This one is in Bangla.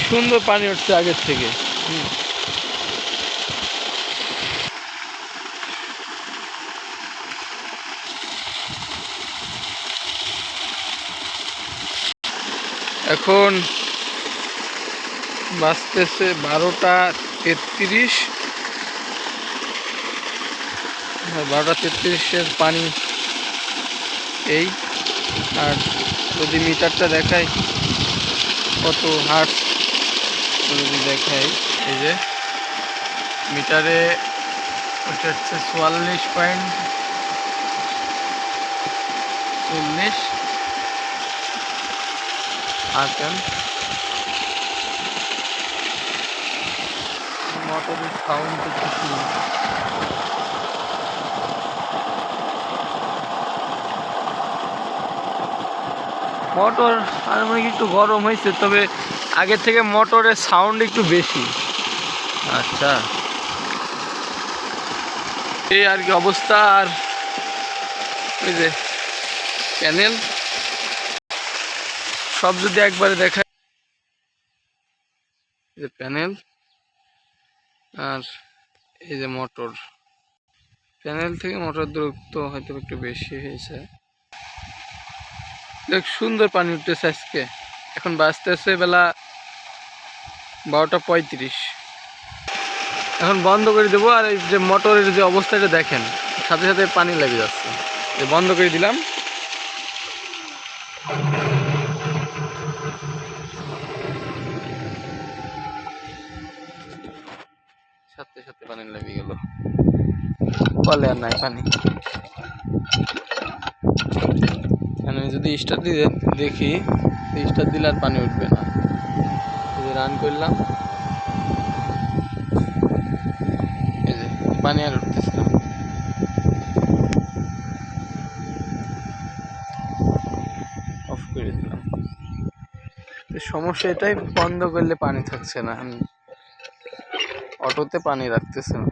সুন্দর পানি উঠছে আগের থেকে। এখন বাজতেছে 12:33। 12:33-এর পানি এই। আর যদি মিটারটা দেখাই কত হার্স যদি দেখাই, এই যে মিটারে ওটা হচ্ছে 44.40 আরপিএম। মোটরের সাউন্ড কিছু মোটর আর মনে একটু গরম হয়েছে, তবে আগের থেকে মোটরের সাউন্ড একটু বেশি। আচ্ছা, এই আর কি অবস্থা। আর ওই যে প্যানেল সব যদি একবারে দেখায়, এই যে প্যানেল আর এই যে মোটর, প্যানেল থেকে মোটর দূরত্ব হয়তো একটু বেশি হয়েছে। দেখ সুন্দর পানি উঠতেছে আজকে। এখন বাজতেছে বেলা 12:35। এখন বন্ধ করে দেবো। আর এই যে মোটরের যে অবস্থাটা দেখেন, সাথে সাথে পানি লেগে যাচ্ছে। বন্ধ করে দিলাম। সাথে সাথে পানি লেগে গেল, কলে আর নাই পানি। আমি যদি স্টার্ট দিয়ে দেখি, স্টার্ট দিলে আর পানি উঠবে না। রান করলাম, এই যে পানি আর উঠতেছে না। অফ করে দিলাম। সমস্যা এটাই, বন্ধ করলে পানি থাকছে না, অটোতে পানি রাখতেছে না।